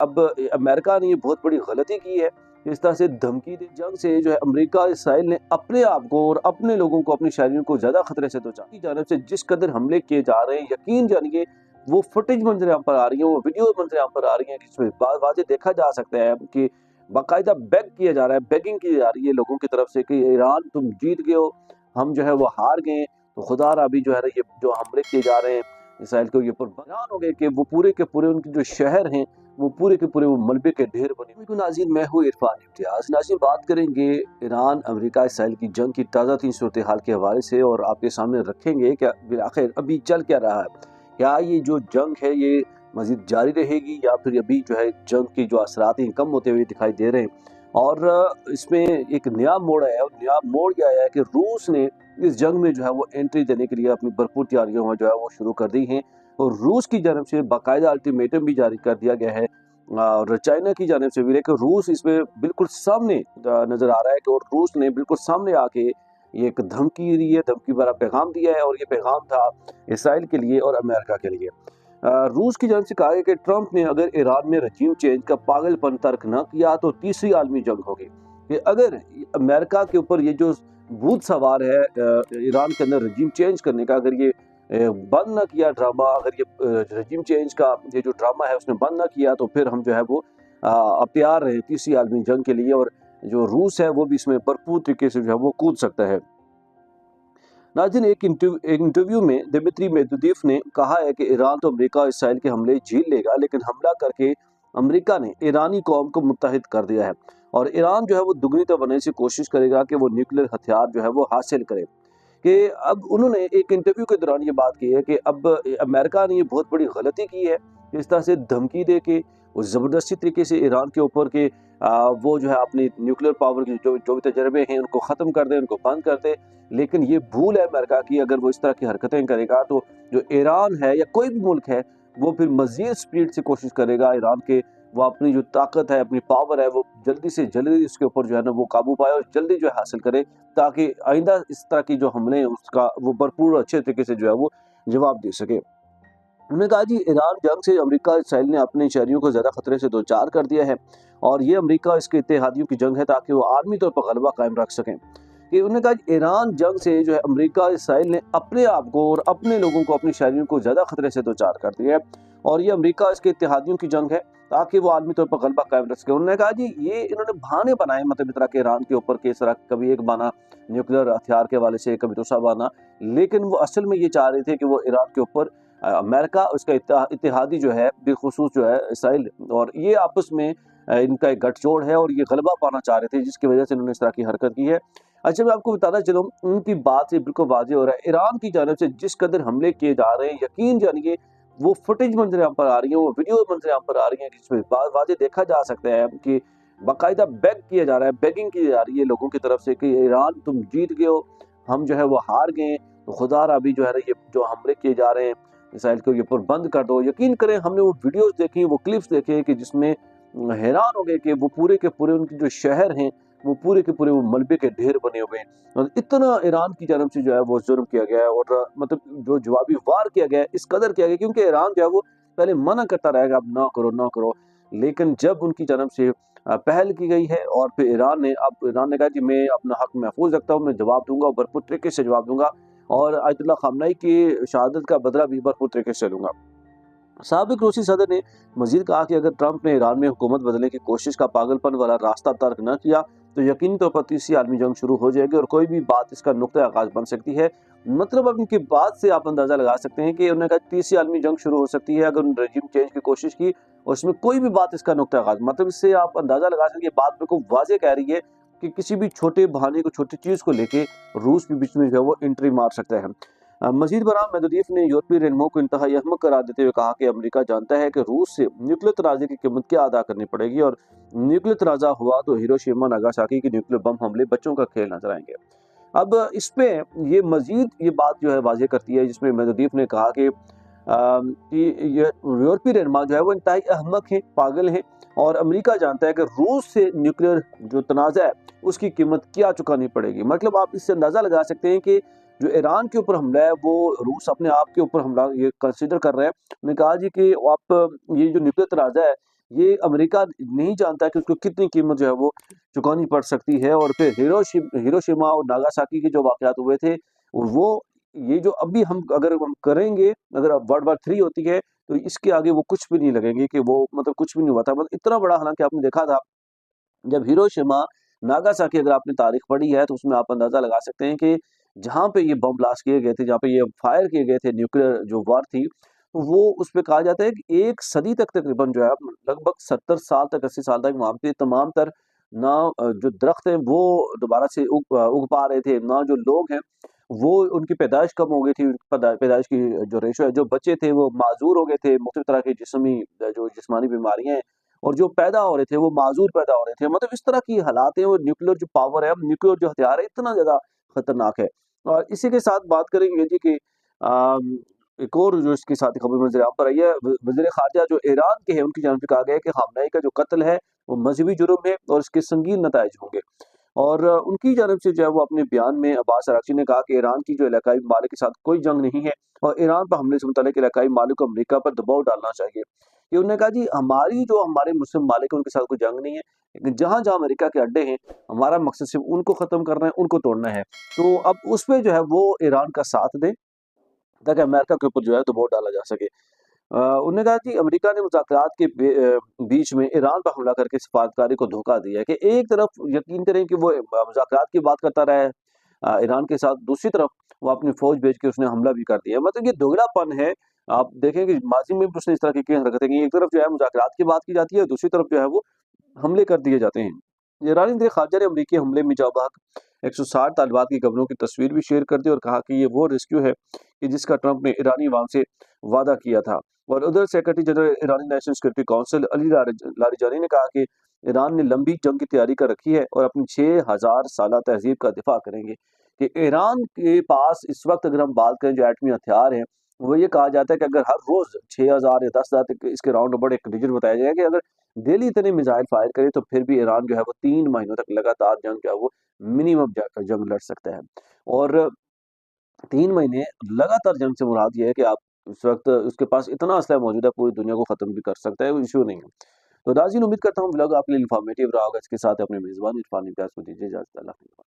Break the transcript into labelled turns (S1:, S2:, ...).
S1: अब अमेरिका ने ये बहुत बड़ी गलती की है। इस तरह से धमकी दे जंग से जो है अमेरिका इसराइल ने अपने आप को और अपने लोगों को, अपने शहरियों को ज्यादा खतरे से बचा की जानब से जिस कदर हमले किए जा रहे हैं, यकीन जानिए वो फुटेज मंजर यहाँ पर आ रही है, वो वीडियो मंजर यहाँ पर आ रही है, जिसमें वाजे देखा जा सकता है कि बाकायदा बेग किया जा रहा है, बेगिंग की जा रही है लोगों की तरफ से कि ईरान तुम जीत गए हो, हम जो है वो हार गए। तो खुदा अभी जो है ये जो हमले किए जा रहे हैं इसराइल के ऊपर, बयान हो गए कि वो पूरे के पूरे उनके जो शहर हैं वो पूरे के पूरे वो मलबे के ढेर बने हुए। नाज़रीन, मैं हूँ इरफान इम्तियाज। नाज़रीन, बात करेंगे ईरान अमेरिका इसराइल की जंग की ताज़ा तीन सूरत हाल के हवाले से और आपके सामने रखेंगे कि आखिर अभी चल क्या रहा है। क्या ये जो जंग है ये मजीद जारी रहेगी या फिर अभी जो है जंग की जो असरात हैं कम होते हुए दिखाई दे रहे हैं। और इसमें एक नया मोड़ आया, और नया मोड़ क्या आया है कि रूस ने इस जंग में जो है वो एंट्री देने के लिए अपनी भरपूर तैयारियों जो है वो शुरू कर दी हैं। और रूस की जानब से बाकायदा अल्टीमेटम भी जारी कर दिया गया है और चाइना की जानब से भी, लेकिन रूस इसमें बिल्कुल सामने नजर आ रहा है कि और रूस ने बिल्कुल सामने आके ये एक धमकी दी है, धमकी भरा पैगाम दिया है। और ये पैगाम था इसराइल के लिए और अमेरिका के लिए। रूस की जानब से कहा गया कि ट्रंप ने अगर ईरान में रजीम चेंज का पागलपन तर्क न किया तो तीसरी आलमी जंग होगी। कि अगर अमेरिका के ऊपर ये जो भूत सवार है ईरान के अंदर रजीम चेंज करने का, अगर ये बंद ना किया ड्रामा, अगर ये रजीम चेंज का ये जो ड्रामा है उसने बंद ना किया तो फिर हम जो है वो अब तैयार रहे तीसरी आलमी जंग के लिए। और जो रूस है वो भी इसमें भरपूर तरीके से जो है वो कूद सकता है। नाज़रीन, एक इंटरव्यू में दिमित्री मेदवेदेव ने कहा है कि ईरान तो अमेरिका और इसराइल के हमले झेल लेगा, लेकिन हमला करके अमेरिका ने ईरानी कौम को मुत्तहिद कर दिया है और ईरान जो है वो दुगनी तो बनने की कोशिश करेगा कि वो न्यूक्लियर हथियार जो है वो हासिल करे। कि अब उन्होंने एक इंटरव्यू के दौरान ये बात की है कि अब अमेरिका ने ये बहुत बड़ी गलती की है इस तरह से धमकी दे के और ज़बरदस्ती तरीके से ईरान के ऊपर के वो जो है अपनी न्यूक्लियर पावर के जो भी तजर्बे हैं उनको ख़त्म कर दे, उनको बंद कर दे। लेकिन ये भूल है अमेरिका की, अगर वो इस तरह की हरकतें करेगा तो जो ईरान है या कोई भी मुल्क है वो फिर मज़ीद स्पीड से कोशिश करेगा ईरान के वो अपनी जो ताकत है, अपनी पावर है, वो जल्दी से जल्दी उसके ऊपर जो है ना वो काबू पाए और जल्दी जो है हासिल करे, ताकि आइंदा इस तरह की जो हमले हैं उसका वो भरपूर अच्छे तरीके से जो है वो जवाब दे सके। उन्होंने कहा जी ईरान जंग से अमेरिका इसराइल ने अपने शहरियों को ज़्यादा खतरे से दो चार कर दिया है और ये अमेरिका इसके इत्तेहादियों की जंग है ताकि वो आर्मी तौर पर गलबा कायम रख सकें। कि उन्होंने कहा ईरान जंग से जो है अमेरिका इसराइल ने अपने आप को और अपने लोगों को, अपने शहरियों को ज़्यादा खतरे से दो चार कर दिया है और ये अमेरिका इसके इत्तेहादियों की जंग है ताकि वो आर्मी तौर पर गलबा कायम रख सके। उन्होंने कहा जी ये इन्होंने बहाने बनाए, मतलब इस तरह के ईरान के ऊपर के इस तरह कभी एक बहाना न्यूक्लियर हथियार के हवाले से, कभी दूसरा बहाना, लेकिन वो असल में ये चाह रहे थे कि वो ईरान के ऊपर अमेरिका उसका इत्तेहादी जो है बिलखुसूस जो है इसराइल, और ये आपस में इनका एक गठजोड़ है और ये गलबा पाना चाह रहे थे जिसकी वजह से इन्होंने इस तरह की हरकत की है। अच्छा, मैं आपको बताना चलूँ, उनकी बात से बिल्कुल वाज़ेह हो रहा है ईरान की जानब से जिस कदर हमले किए जा रहे हैं, यकीन जानिए वो फुटेज मंजर यहाँ पर आ रही है, वो वीडियो मंजर यहाँ पर आ रही है, जिसमें वाज़ेह देखा जा सकता है कि बाकायदा बेग किया जा रहा है, बेगिंग की जा रही है लोगों की तरफ से कि ईरान तुम जीत गए हो, हम जो है वो हार गए। तो खुदा अभी जो है ना ये जो हमले किए जा रहे हैं इसराइल के ऊपर बंद कर दो। यकीन करें हमने वो वीडियोस देखी, वो क्लिप्स देखे कि जिसमें हैरान हो गए कि वो पूरे के पूरे उनके जो शहर हैं वो पूरे के पूरे वो मलबे के ढेर बने हुए हैं और इतना ईरान की जानब से जो है वो जुर्म किया गया है और मतलब जो जवाबी वार किया गया है इस कदर किया गया क्योंकि ईरान जो है वो पहले मना करता रहेगा अब ना करो ना करो, लेकिन जब उनकी जानब से पहल की गई है और फिर ईरान ने कहा कि मैं अपना हक महफूज रखता हूँ, मैं जवाब दूंगा, भरपूर तरीके से जवाब दूंगा और आयतुल्लाह खामनेई की शहादत का बदला भी भरपूर तरीके से लूंगा। साबिक रूसी सदर ने मजीद कहा कि अगर ट्रंप ने ईरान में हुकूमत बदलने की कोशिश का पागलपन वाला रास्ता तर्क न किया तो यकीनी तौर पर तीसरी आलमी जंग शुरू हो जाएगी और कोई भी बात इसका नुक्ता आगाज बन सकती है। मतलब अब इनकी बात से आप अंदाजा लगा सकते हैं कि उन्होंने कहा तीसरी आलमी जंग शुरू हो सकती है अगर उन्होंने रजीम चेंज की कोशिश की और उसमें कोई भी बात इसका नुक्ता आगाज, मतलब इससे आप अंदाजा लगा सकते हैं बात बिल्कुल वाजे कह रही है कि किसी भी छोटे बहाने को, छोटी चीज को लेके रूस भी बीच में जो है वो एंट्री मार सकता है। मजीद बराम मेदवेदेव ने यूरोपीय रहनुमाओं को इंतहाई अहमक करार देते हुए कहा कि अमेरिका जानता है कि रूस से न्यूक्लियर तनाज़े की कीमत क्या अदा करनी पड़ेगी और न्यूक्लियर तनाज़ा हुआ तो हिरोशिमा नागासाकी की न्यूक्लियर बम हमले बच्चों का खेल नजर आएंगे। अब इस पे ये मजीद ये बात जो है वाजे करती है जिसमें मेदवेदेव ने कहा कि ये यूरोपीय रहनुमा जो है वो इंतहाई अहमक हैं, पागल हैं और अमेरिका जानता है कि रूस से न्यूक्लियर जो तनाज़ा है उसकी कीमत क्या चुकानी पड़ेगी। मतलब आप इससे अंदाज़ा लगा सकते हैं कि जो ईरान के ऊपर हमला है वो रूस अपने आप के ऊपर हमला ये कंसिडर कर रहे हैं। उन्होंने कहा जी कि आप ये जो न्यूक्लियर तनाज़ा है ये अमेरिका नहीं जानता कि उसको कितनी कीमत जो है वो चुकानी पड़ सकती है। और फिर हिरोशिमा और नागासाकी के जो वाक़यात हुए थे, वो ये जो अभी हम करेंगे, अगर अब वर्ल्ड वार 3 होती है, तो इसके आगे वो कुछ भी नहीं लगेंगे कि वो मतलब कुछ भी नहीं हुआ था। मतलब इतना बड़ा, हालाँकि आपने देखा था जब हिरोशिमा, नागासाकी, अगर आपने तारीख पढ़ी है तो उसमें आप अंदाज़ा लगा सकते हैं कि जहाँ पे ये बम ब्लास्ट किए गए थे, जहाँ पे ये फायर किए गए थे, न्यूक्लियर जो वार थी, तो वो उसपे कहा जाता है कि 1 सदी तक तकरीबन जो है लगभग 70 साल तक, 80 साल तक वहाँ पे तमाम तर ना जो दरख्त हैं वो दोबारा से उग पा रहे थे, ना जो लोग हैं वो उनकी पैदाइश कम हो गई थी, पैदाइश की जो रेशो है, जो बच्चे थे वो माज़ूर हो गए थे, मुख्तलिफ तरह की जो जिस्मानी बीमारियाँ हैं, और जो पैदा हो रहे थे वो माज़ूर पैदा हो रहे थे। मतलब इस तरह की हालात हैं, और न्यूक्लियर जो पावर है, न्यूक्लियर जो हथियार है, इतना ज़्यादा खतरनाक है। और इसी के साथ बात करेंगे जी कि अम, एक और जो इसके साथ खबर नज़र आम पर आई है, वज़ीर ख़ारिजा जो ईरान के हैं, उनकी जानिब से कहा गया है कि ख़ामनेई का जो कत्ल है, वो मज़हबी जुर्म है और इसके संगीन नताइज होंगे। और उनकी जानिब से जो है वो अपने बयान में अब्बास अराग़ची ने कहा कि ईरान की जो इलाकाई ममालिक के साथ कोई जंग नहीं है, और ईरान पर हमले से मुतल्लिक़ इलाकाई ममालिक को अमेरिका पर दबाव डालना चाहिए। कि उन्होंने कहा जी हमारे मुस्लिम ममालिक हैं उनके साथ कोई जंग नहीं है, लेकिन जहाँ-जहाँ अमेरिका के अड्डे हैं, हमारा मकसद सिर्फ़ उनको ख़त्म करना है, उनको तोड़ना है। तो अब उसपे जो है वो ईरान का साथ दें, ताकि अमेरिका के ऊपर जो है दबाव डाला जा सके। उन्होंने कहा कि अमेरिका ने मुज़ाकरात के बीच में ईरान पर हमला करके सफारतकारी को धोखा दिया है। कि एक तरफ यकीन करें कि वो मुज़ाकरात की बात करता रहा है ईरान के साथ, दूसरी तरफ वो अपनी फ़ौज भेज के उसने हमला भी कर दिया। मतलब ये दोगलापन है। आप देखें कि माज़ी में भी उसने इस तरह की कई हरकतें की। एक तरफ जो है मुज़ाकरात की बात की जाती है, दूसरी तरफ जो है वो हमले कर दिए जाते हैं। ईरानी वज़ीर ख़ारिजा ने अमरीकी हमले में जाँ बहक 160 तालिबात की कब्रों की तस्वीर भी शेयर कर दी, और कहा कि ये वो रेस्क्यू है कि जिसका ट्रंप ने ईरानी अवाम से वादा किया था। और उधर सेक्रेटरी जनरल ईरानी national security council Ali Larijani ने कहा कि ईरान ने लंबी जंग की तैयारी कर रखी है और अपनी 6000 साला तहज़ीब का दिफा करेंगे। कि ईरान के पास इस वक़्त अगर हम बात करें जो एटमी हथियार हैं, वो ये कहा जाता है कि अगर हर रोज़ 6000 या 10,000 तक इसके राउंड अबाउट एक डिजिट बताया जाएगा कि अगर डेली इतने मिसाइल फायर करे, तो फिर भी ईरान जो है वो 3 महीनों तक लगातार जंग जो है वो मिनिमम जंग लड़ सकता है। और 3 महीने लगातार जंग से मुराद ये है कि आप उस वक़्त उसके पास इतना असलहा मौजूद है, पूरी दुनिया को ख़त्म भी कर सकता है, वो इश्यू नहीं है। तो नाज़रीन, उम्मीद करता हूँ व्लॉग आपके लिए इन्फॉर्मेटिव रहा होगा। इसके साथ अपने मेज़बान इरफान इम्तियाज़ को दीजिए इजाज़त। अल्लाह हाफ़िज़।